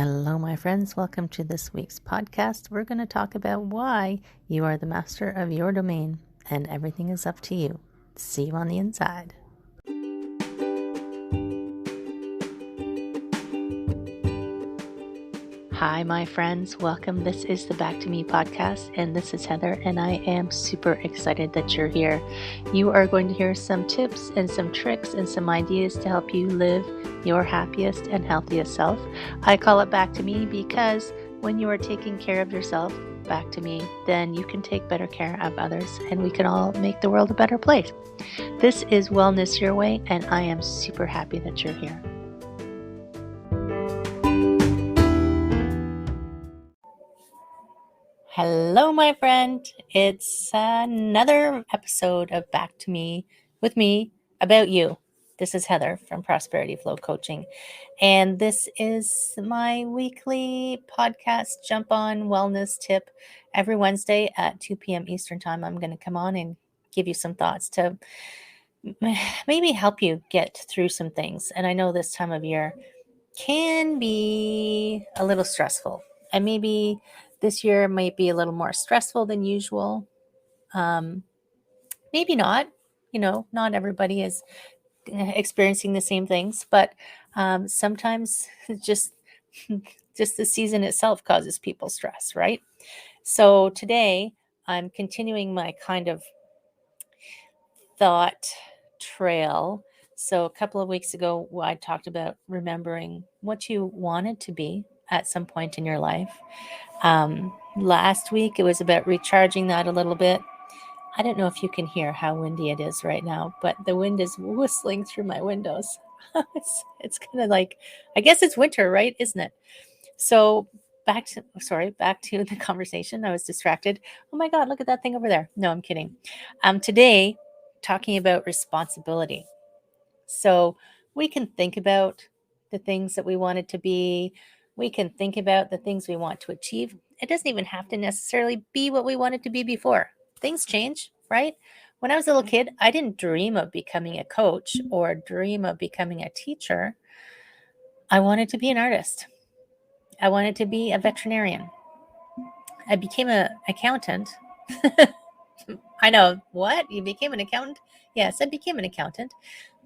Hello, my friends. Welcome to this week's podcast. We're going to talk about why you are the master of your domain and everything is up to you. See you on the inside. Hi, my friends. Welcome. This is the Back to Me podcast, and this is Heather, and I am super excited that you're here. You are going to hear some tips and some tricks and some ideas to help you live your happiest and healthiest self. I call it Back to Me because when you are taking care of yourself, back to me, then you can take better care of others, and we can all make the world a better place. This is Wellness Your Way, and I am super happy that you're here. Hello, my friend. It's another episode of Back to Me with me about you. This is Heather from Prosperity Flow Coaching, and this is my weekly podcast jump on wellness tip. Every Wednesday at 2 p.m. Eastern Time, I'm going to come on and give you some thoughts to maybe help you get through some things. And I know this time of year can be a little stressful, and maybe this year might be a little more stressful than usual. Maybe not, not everybody is experiencing the same things, but sometimes just the season itself causes people stress, right? So today I'm continuing my kind of thought trail. So a couple of weeks ago, I talked about remembering what you wanted to be at some point in your life. Last week, it was about recharging that a little bit. I don't know if you can hear how windy it is right now, but the wind is whistling through my windows. It's kind of like, I guess it's winter, right? Isn't it? So back to the conversation. I was distracted. Oh my God, look at that thing over there. No, I'm kidding. Today, talking about responsibility. So we can think about the things that we want it to be. We can think about the things we want to achieve. It doesn't even have to necessarily be what we want it to be before. Things change, right? When I was a little kid, I didn't dream of becoming a coach or dream of becoming a teacher. I wanted to be an artist. I wanted to be a veterinarian. I became an accountant. I know. What? You became an accountant? Yes, I became an accountant.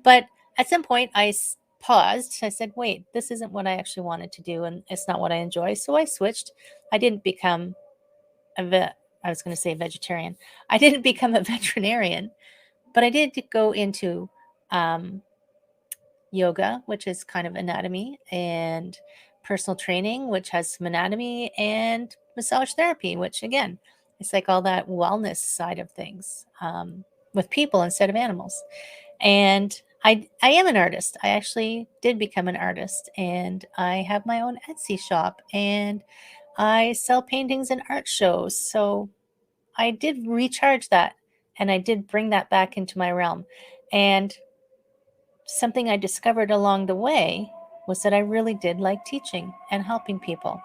But at some point, I paused. I said, wait, this isn't what I actually wanted to do, and it's not what I enjoy. So I switched. I didn't become I was going to say vegetarian. I didn't become a veterinarian, but I did go into yoga, which is kind of anatomy, and personal training, which has some anatomy, and massage therapy, which again, it's like all that wellness side of things with people instead of animals. And I am an artist. I actually did become an artist, and I have my own Etsy shop, and I sell paintings and art shows. So I did recharge that, and I did bring that back into my realm. And something I discovered along the way was that I really did like teaching and helping people.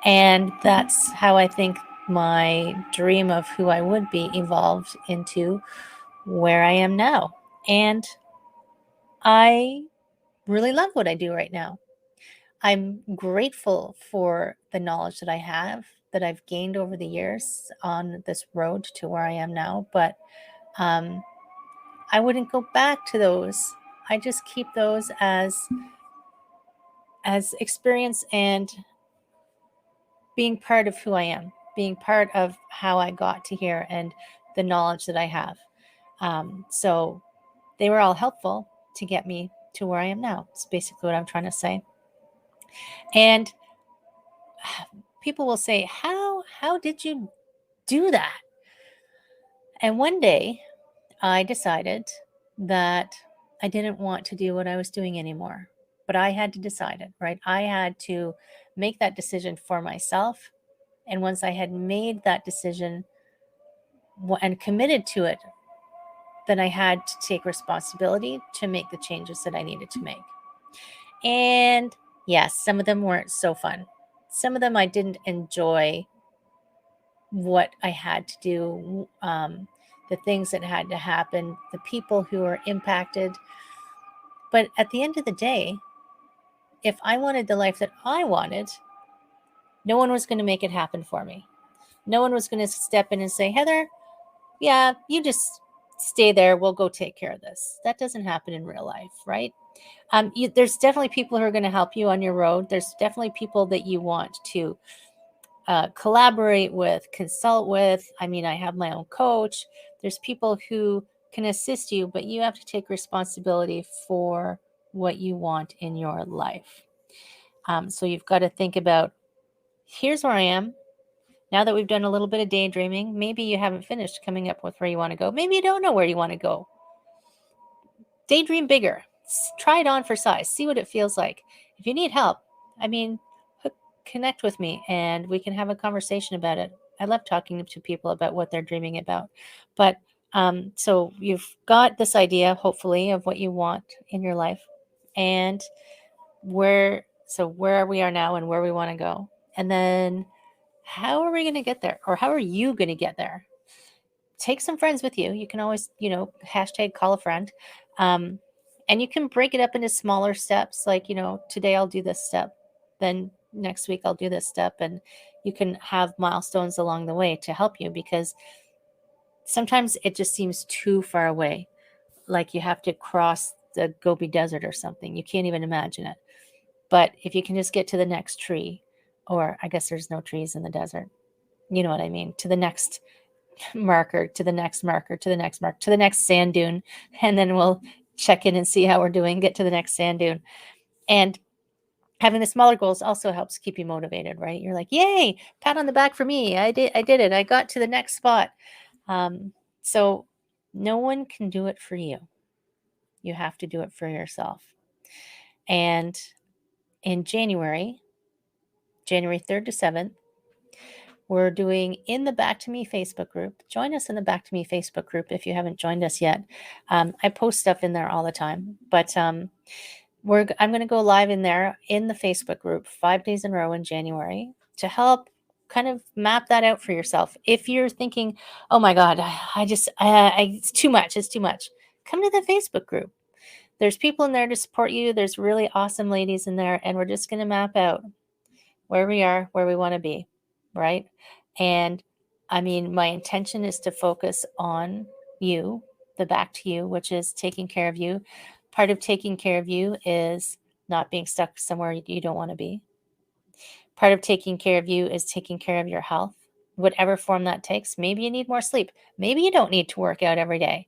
And that's how I think my dream of who I would be evolved into where I am now. And I really love what I do right now. I'm grateful for the knowledge that I have, that I've gained over the years on this road to where I am now. But I wouldn't go back to those. I just keep those as experience and being part of who I am, being part of how I got to here and the knowledge that I have. So they were all helpful to get me to where I am now. It's basically what I'm trying to say. And people will say, how did you do that? And one day I decided that I didn't want to do what I was doing anymore, but I had to decide it, right? I had to make that decision for myself. And once I had made that decision and committed to it, then I had to take responsibility to make the changes that I needed to make. And yes, some of them weren't so fun. Some of them I didn't enjoy what I had to do, the things that had to happen, the people who were impacted. But at the end of the day, if I wanted the life that I wanted, no one was going to make it happen for me. No one was going to step in and say, Heather, yeah, you just stay there. We'll go take care of this. That doesn't happen in real life, right? There's definitely people who are going to help you on your road. There's definitely people that you want to collaborate with, consult with. I mean, I have my own coach. There's people who can assist you, but you have to take responsibility for what you want in your life. So you've got to think about, here's where I am. Now that we've done a little bit of daydreaming, maybe you haven't finished coming up with where you want to go. Maybe you don't know where you want to go. Daydream bigger. Try it on for size. See what it feels like. If you need help, I mean, connect with me and we can have a conversation about it. I love talking to people about what they're dreaming about. But so you've got this idea, hopefully, of what you want in your life and where we are now and where we want to go. And then how are we going to get there? Or how are you going to get there? Take some friends with you. You can always, hashtag call a friend. And you can break it up into smaller steps. Like, today I'll do this step. Then next week I'll do this step. And you can have milestones along the way to help you, because sometimes it just seems too far away. Like you have to cross the Gobi Desert or something. You can't even imagine it. But if you can just get to the next tree, or I guess there's no trees in the desert. You know what I mean? To the next marker, to the next marker, to the next marker, to the next sand dune. And then we'll check in and see how we're doing, get to the next sand dune. And having the smaller goals also helps keep you motivated, right? You're like, yay, pat on the back for me. I did it. I got to the next spot. So no one can do it for you. You have to do it for yourself. And in January 3rd to 7th, we're doing in the Back to Me Facebook group. Join us in the Back to Me Facebook group if you haven't joined us yet. I post stuff in there all the time, but I'm going to go live in there in the Facebook group 5 days in a row in January to help kind of map that out for yourself. If you're thinking, oh my God, it's too much. It's too much. Come to the Facebook group. There's people in there to support you. There's really awesome ladies in there, and we're just going to map out where we are, where we want to be, right? And I mean, my intention is to focus on you, the back to you, which is taking care of you. Part of taking care of you is not being stuck somewhere you don't want to be. Part of taking care of you is taking care of your health, whatever form that takes. Maybe you need more sleep. Maybe you don't need to work out every day.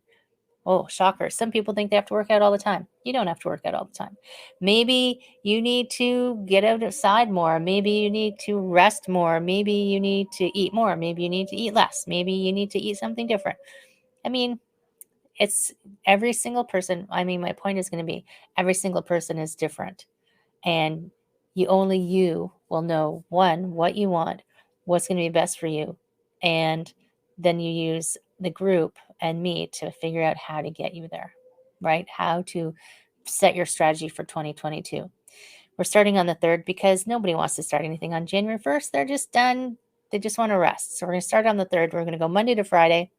Oh, shocker. Some people think they have to work out all the time. You don't have to work out all the time. Maybe you need to get outside more. Maybe you need to rest more. Maybe you need to eat more. Maybe you need to eat less. Maybe you need to eat something different. I mean, it's every single person. I mean, my point is going to be every single person is different. And only you will know, one, what you want, what's going to be best for you. And then you use the group and me to figure out how to get you there, right? How to set your strategy for 2022. We're starting on the 3rd because nobody wants to start anything on January 1st. They're just done. They just want to rest. So we're going to start on the 3rd. We're going to go Monday to Friday.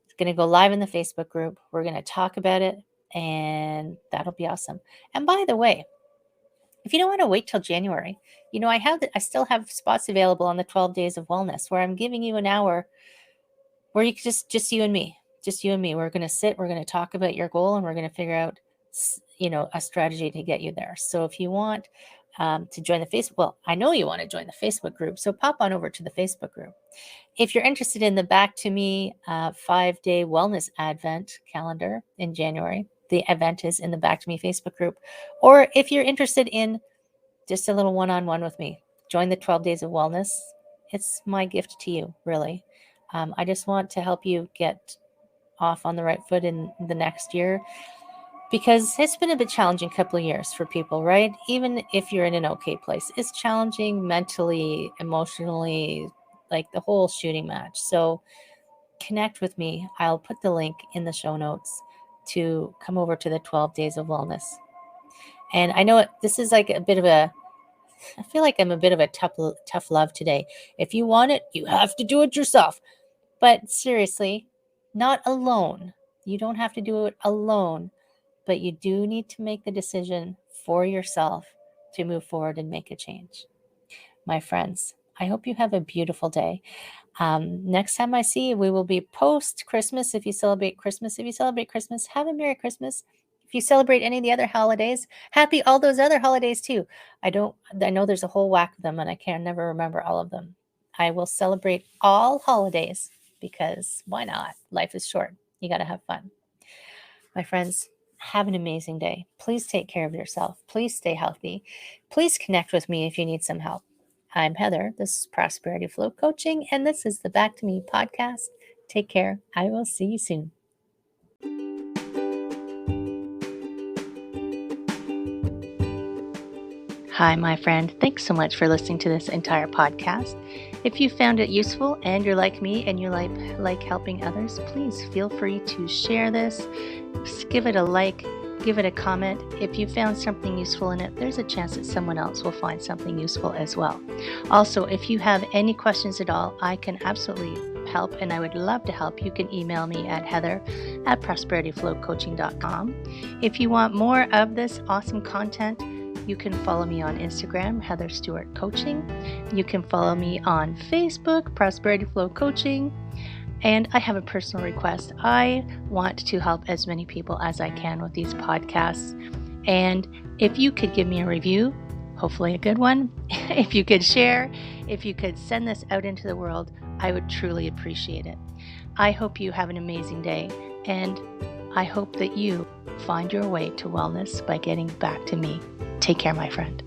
It's going to go live in the Facebook group. We're going to talk about it, and that'll be awesome. And by the way, if you don't want to wait till January, I still have spots available on the 12 days of wellness where I'm giving you an hour where you can just you and me. We're going to sit, we're going to talk about your goal, and we're going to figure out, a strategy to get you there. So if you want to join the Facebook, well, I know you want to join the Facebook group, so pop on over to the Facebook group. If you're interested in the Back to Me 5-day wellness advent calendar in January, the event is in the Back to Me Facebook group. Or if you're interested in just a little one-on-one with me, join the 12 days of wellness. It's my gift to you, really. I just want to help you get off on the right foot in the next year, because it's been a bit challenging couple of years for people, right? Even if you're in an okay place, it's challenging mentally, emotionally, like the whole shooting match. So connect with me. I'll put the link in the show notes to come over to the 12 days of wellness. And I know this is like I feel like I'm a bit of a tough love today. If you want it, you have to do it yourself. But seriously, not alone. You don't have to do it alone, but you do need to make the decision for yourself to move forward and make a change. My friends, I hope you have a beautiful day. Next time I see you, we will be post-Christmas. If you celebrate Christmas, have a Merry Christmas. If you celebrate any of the other holidays, happy all those other holidays too. I know there's a whole whack of them and I can never remember all of them. I will celebrate all holidays because why not? Life is short. You got to have fun. My friends, have an amazing day. Please take care of yourself. Please stay healthy. Please connect with me if you need some help. I'm Heather. This is Prosperity Flow Coaching, and this is the Back to Me podcast. Take care. I will see you soon. Hi, my friend. Thanks so much for listening to this entire podcast. If you found it useful and you're like me and you like helping others, please feel free to share this. Give it a like, give it a comment. If you found something useful in it, there's a chance that someone else will find something useful as well. Also, if you have any questions at all, I can absolutely help and I would love to help. You can email me at heather@prosperityflowcoaching.com. If you want more of this awesome content, you can follow me on Instagram, Heather Stewart Coaching. You can follow me on Facebook, Prosperity Flow Coaching. And I have a personal request. I want to help as many people as I can with these podcasts. And if you could give me a review, hopefully a good one, if you could share, if you could send this out into the world, I would truly appreciate it. I hope you have an amazing day. And I hope that you find your way to wellness by getting back to me. Take care, my friend.